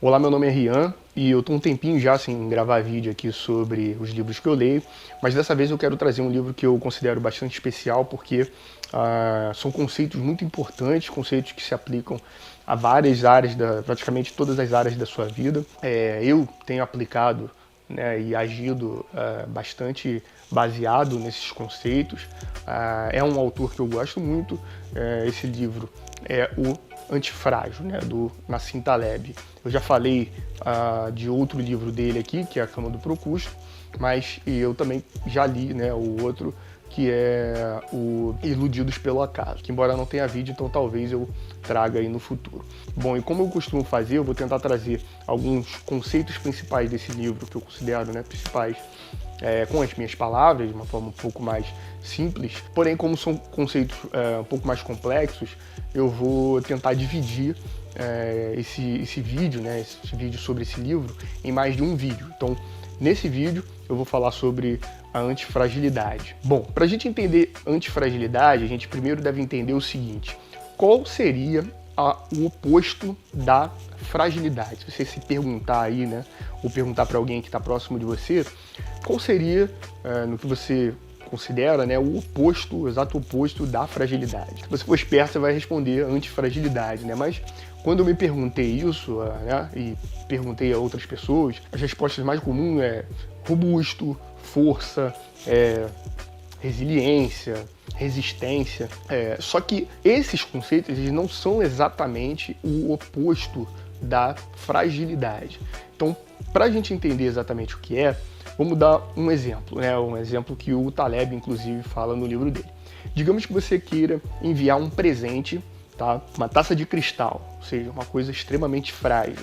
Olá, meu nome é Rian e eu tô um tempinho já sem gravar vídeo aqui sobre os livros que eu leio, mas dessa vez eu quero trazer um livro que eu considero bastante especial porque são conceitos muito importantes, conceitos que se aplicam a várias áreas, praticamente todas as áreas da sua vida. Eu tenho aplicado, né, e agido bastante baseado nesses conceitos. É um autor que eu gosto muito. Esse livro é o Antifrágil, né, do Nassim Taleb. Eu já falei de outro livro dele aqui, que é A Cama do Procusto, mas eu também já li, né, o outro, que é o Iludidos pelo Acaso, que embora não tenha vídeo, então talvez eu traga aí no futuro. Bom, e como eu costumo fazer, eu vou tentar trazer alguns conceitos principais desse livro, que eu considero, né, principais, com as minhas palavras, de uma forma um pouco mais simples. Porém, como são conceitos um pouco mais complexos, eu vou tentar dividir esse vídeo, né, esse vídeo sobre esse livro, em mais de um vídeo. Então, nesse vídeo, eu vou falar sobre a antifragilidade. Bom, para a gente entender antifragilidade, a gente primeiro deve entender o seguinte: qual seria o oposto da fragilidade? Se você se perguntar aí, né, ou perguntar para alguém que está próximo de você, qual seria, no que você considera, né, o oposto, o exato oposto da fragilidade? Se você for esperto, você vai responder antifragilidade, né? Mas quando eu me perguntei isso, né, e perguntei a outras pessoas, as respostas mais comuns é robusto, força, resiliência, resistência. Só que esses conceitos eles não são exatamente o oposto da fragilidade. Então, para a gente entender exatamente o que é, vamos dar um exemplo, né? Um exemplo que o Taleb, inclusive, fala no livro dele. Digamos que você queira enviar um presente, tá? Uma taça de cristal, ou seja, uma coisa extremamente frágil,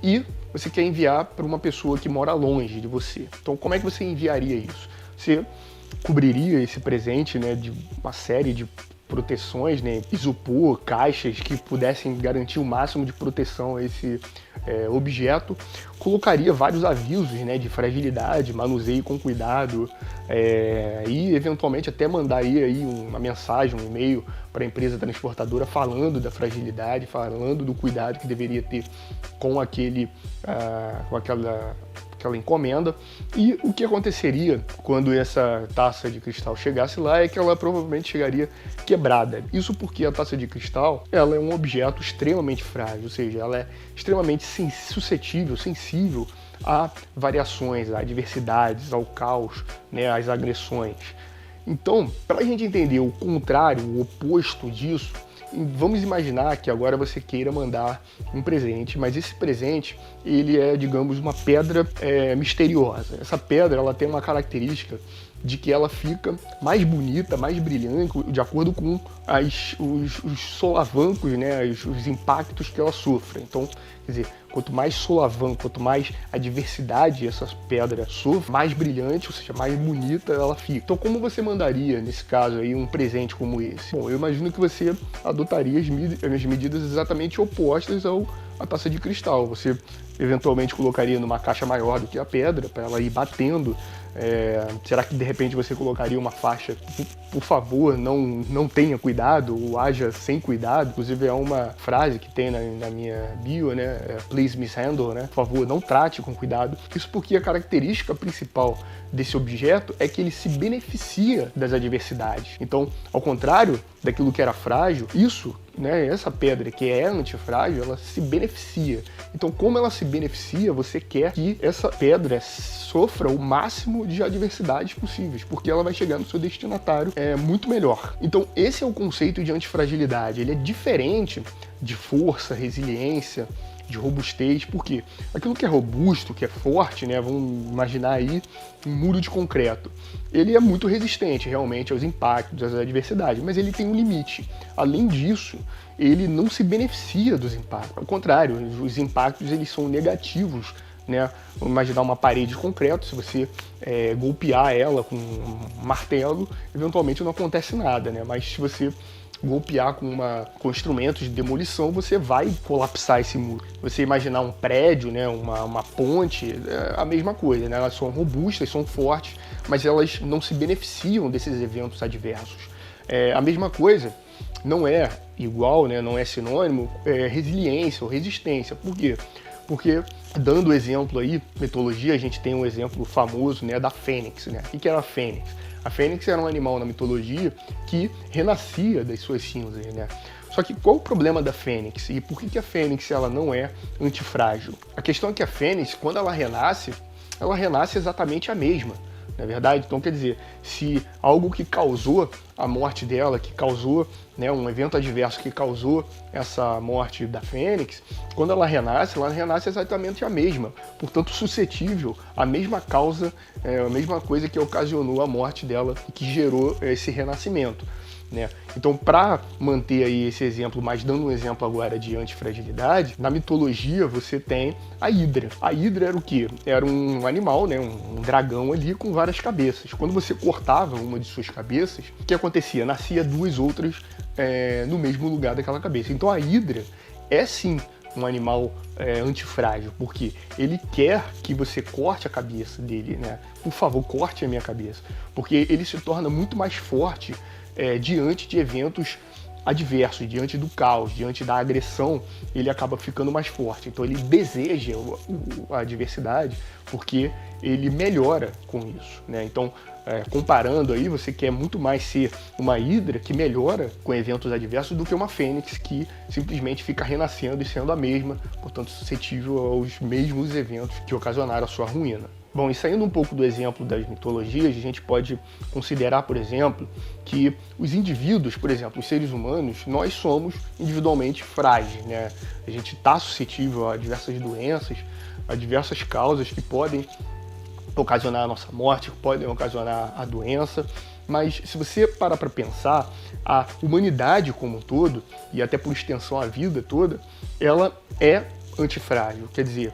e você quer enviar para uma pessoa que mora longe de você. Então, como é que você enviaria isso? Você cobriria esse presente, né, de uma série de proteções, né, isopor, caixas que pudessem garantir o máximo de proteção a esse objeto, colocaria vários avisos, né, de fragilidade, manuseie com cuidado, e eventualmente até mandaria aí uma mensagem, um e-mail para a empresa transportadora falando da fragilidade, falando do cuidado que deveria ter com aquela encomenda. E o que aconteceria quando essa taça de cristal chegasse lá é que ela provavelmente chegaria quebrada. Isso porque a taça de cristal ela é um objeto extremamente frágil, ou seja, ela é extremamente suscetível, sensível a variações, a adversidades, ao caos, né, às agressões. Então, para a gente entender o contrário, o oposto disso, vamos imaginar que agora você queira mandar um presente, mas esse presente ele é, digamos, uma pedra misteriosa. Essa pedra ela tem uma característica de que ela fica mais bonita, mais brilhante, de acordo com os solavancos, né, os impactos que ela sofre. Então, quer dizer, quanto mais solavanco, quanto mais adversidade essa pedra sofre, mais brilhante, ou seja, mais bonita ela fica. Então, como você mandaria, nesse caso aí, um presente como esse? Bom, eu imagino que você adotaria as medidas exatamente opostas à taça de cristal. Você eventualmente colocaria numa caixa maior do que a pedra, para ela ir batendo. Será que de repente você colocaria uma faixa, por favor, não tenha cuidado, ou haja sem cuidado? Inclusive é uma frase que tem na minha bio, né? Please mishandle, né? Por favor, não trate com cuidado. Isso porque a característica principal desse objeto é que ele se beneficia das adversidades. Então, ao contrário daquilo que era frágil, né, essa pedra que é antifrágil, ela se beneficia. Então, como ela se beneficia, você quer que essa pedra sofra o máximo de adversidades possíveis, porque ela vai chegar no seu destinatário muito melhor. Então, esse é o conceito de antifragilidade. Ele é diferente de força, resiliência, de robustez, porque aquilo que é robusto, que é forte, né, vamos imaginar aí um muro de concreto, ele é muito resistente realmente aos impactos, às adversidades, mas ele tem um limite. Além disso, ele não se beneficia dos impactos, ao contrário, os impactos eles são negativos, né? Vamos imaginar uma parede de concreto, se você golpear ela com um martelo, eventualmente não acontece nada, né? Mas se você golpear com instrumentos de demolição, você vai colapsar esse muro. Você imaginar um prédio, né, uma ponte, é a mesma coisa, né? Elas são robustas, são fortes, mas elas não se beneficiam desses eventos adversos. A mesma coisa não é igual, né, não é sinônimo resiliência ou resistência. Por quê? Porque, dando exemplo aí, mitologia, a gente tem um exemplo famoso, né, da fênix, né? O que era a fênix? A fênix era um animal na mitologia que renascia das suas cinzas, né? Só que qual o problema da fênix? E por que a fênix ela não é antifrágil? A questão é que a fênix, quando ela renasce exatamente a mesma. Não é verdade? Então, quer dizer, se algo que causou a morte dela, que causou, né, um evento adverso que causou essa morte da fênix, quando ela renasce exatamente a mesma. Portanto, suscetível à mesma causa, a mesma coisa que ocasionou a morte dela e que gerou esse renascimento. Né? Então, para manter aí esse exemplo, mas dando um exemplo agora de antifragilidade, na mitologia você tem a Hidra. A Hidra era o quê? Era um animal, né? um dragão ali com várias cabeças. Quando você cortava uma de suas cabeças, o que acontecia? Nascia duas outras no mesmo lugar daquela cabeça. Então a Hidra é sim um animal antifrágil, porque ele quer que você corte a cabeça dele, né? Por favor, corte a minha cabeça, porque ele se torna muito mais forte diante de eventos adversos, diante do caos, diante da agressão, ele acaba ficando mais forte. Então ele deseja a adversidade porque ele melhora com isso, né? Então, comparando aí, você quer muito mais ser uma hidra que melhora com eventos adversos do que uma fênix que simplesmente fica renascendo e sendo a mesma, portanto suscetível aos mesmos eventos que ocasionaram a sua ruína. Bom, e saindo um pouco do exemplo das mitologias, a gente pode considerar, por exemplo, que os indivíduos, por exemplo, os seres humanos, nós somos individualmente frágeis, né? A gente está suscetível a diversas doenças, a diversas causas que podem ocasionar a nossa morte, que podem ocasionar a doença. Mas se você parar para pensar, a humanidade como um todo, e até por extensão a vida toda, ela é antifrágil. Quer dizer,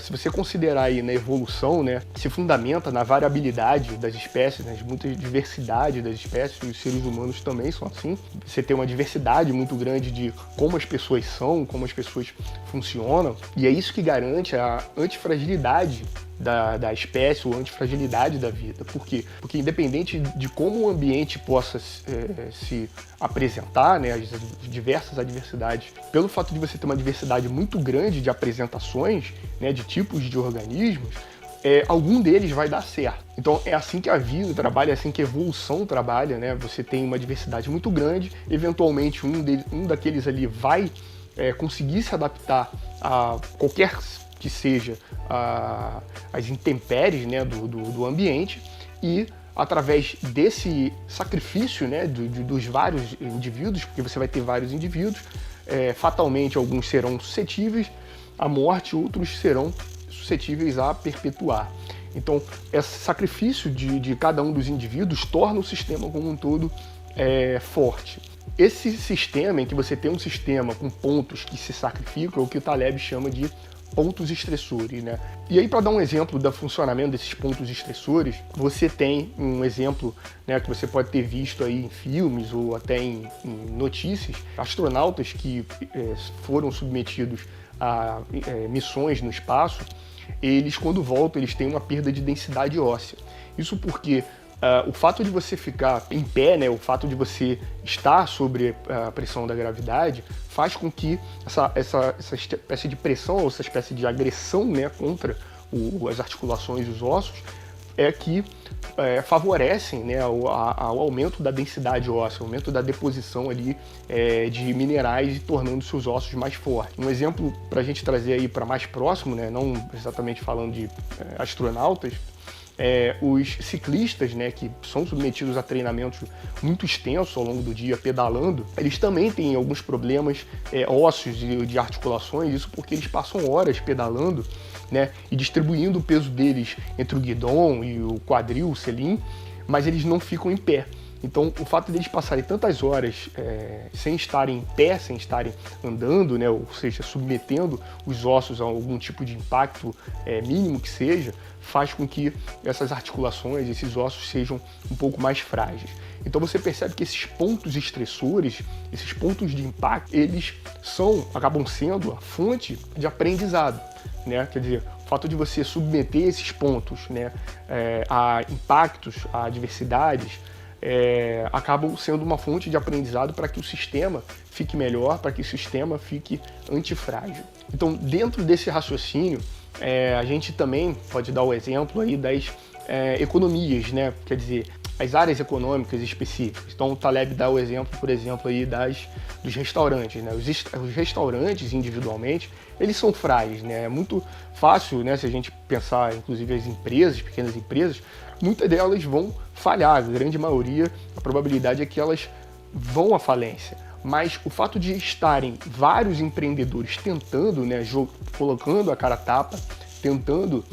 se você considerar aí na evolução, né, se fundamenta na variabilidade das espécies, né, muita diversidade das espécies, e os seres humanos também são assim. Você tem uma diversidade muito grande de como as pessoas são, como as pessoas funcionam, e é isso que garante a antifragilidade da espécie ou antifragilidade da vida. Por quê? Porque independente de como o ambiente possa se apresentar, né, as diversas adversidades, pelo fato de você ter uma diversidade muito grande de apresentações, né, de tipos de organismos, algum deles vai dar certo. Então é assim que a vida trabalha, é assim que a evolução trabalha, né? Você tem uma diversidade muito grande, eventualmente um daqueles ali vai conseguir se adaptar a qualquer que seja as intempéries, né, do ambiente, e através desse sacrifício, né, dos vários indivíduos, porque você vai ter vários indivíduos, fatalmente alguns serão suscetíveis à morte, outros serão suscetíveis a perpetuar. Então, esse sacrifício de cada um dos indivíduos torna o sistema como um todo forte. Esse sistema, em que você tem um sistema com pontos que se sacrificam, é o que o Taleb chama de pontos estressores, né? E aí, para dar um exemplo do funcionamento desses pontos estressores, você tem um exemplo, né, que você pode ter visto aí em filmes ou até em notícias, astronautas que foram submetidos a missões no espaço, eles, quando voltam, eles têm uma perda de densidade óssea. Isso porque o fato de você ficar em pé, né, o fato de você estar sobre a pressão da gravidade, faz com que essa espécie de pressão, ou essa espécie de agressão, né, contra as articulações e os ossos, que favorecem, né, ao aumento da densidade óssea, ao aumento da deposição ali de minerais e tornando seus ossos mais fortes. Um exemplo para a gente trazer aí para mais próximo, né, não exatamente falando de astronautas, os ciclistas, né, que são submetidos a treinamentos muito extensos ao longo do dia, pedalando, eles também têm alguns problemas ósseos de articulações, isso porque eles passam horas pedalando, né, e distribuindo o peso deles entre o guidão e o quadril, o selim, mas eles não ficam em pé. Então, o fato deles passarem tantas horas sem estarem em pé, sem estarem andando, né, ou seja, submetendo os ossos a algum tipo de impacto mínimo que seja, faz com que essas articulações, esses ossos sejam um pouco mais frágeis. Então você percebe que esses pontos estressores, esses pontos de impacto, eles acabam sendo a fonte de aprendizado, né? Quer dizer, o fato de você submeter esses pontos, né, a impactos, a adversidades, acabam sendo uma fonte de aprendizado para que o sistema fique melhor, para que o sistema fique antifrágil. Então, dentro desse raciocínio, a gente também pode dar o exemplo aí das economias, né? Quer dizer, as áreas econômicas específicas. Então, o Taleb dá o exemplo, por exemplo, aí dos restaurantes, né? Os restaurantes, individualmente, eles são frágeis, né? É muito fácil, né? Se a gente pensar, inclusive, as empresas, pequenas empresas, muitas delas vão falhar. A grande maioria, a probabilidade é que elas vão à falência. Mas o fato de estarem vários empreendedores tentando, né, colocando a cara a tapa, tentando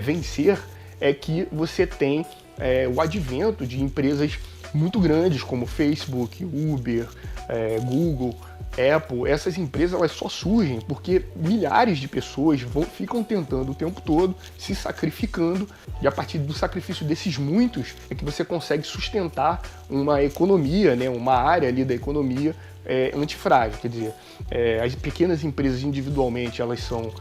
vencer, é que você tem o advento de empresas muito grandes como Facebook, Uber, Google, Apple. Essas empresas elas só surgem porque milhares de pessoas ficam tentando o tempo todo, se sacrificando, e a partir do sacrifício desses muitos é que você consegue sustentar uma economia, né, uma área ali da economia antifrágil. Quer dizer, as pequenas empresas individualmente elas são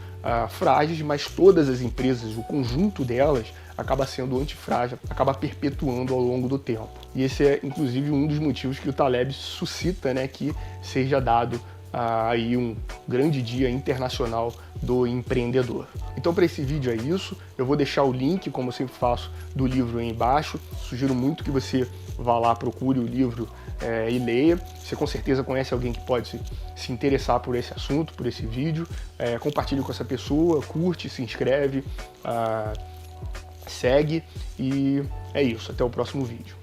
frágeis, mas todas as empresas, o conjunto delas, acaba sendo antifrágil, acaba perpetuando ao longo do tempo. E esse é, inclusive, um dos motivos que o Taleb suscita, né, que seja dado aí um grande dia internacional do empreendedor. Então, para esse vídeo é isso. Eu vou deixar o link, como eu sempre faço, do livro aí embaixo. Sugiro muito que você vá lá, procure o livro e leia. Você com certeza conhece alguém que pode se interessar por esse assunto, por esse vídeo. Compartilhe com essa pessoa, curte, se inscreve, segue, e é isso. Até o próximo vídeo.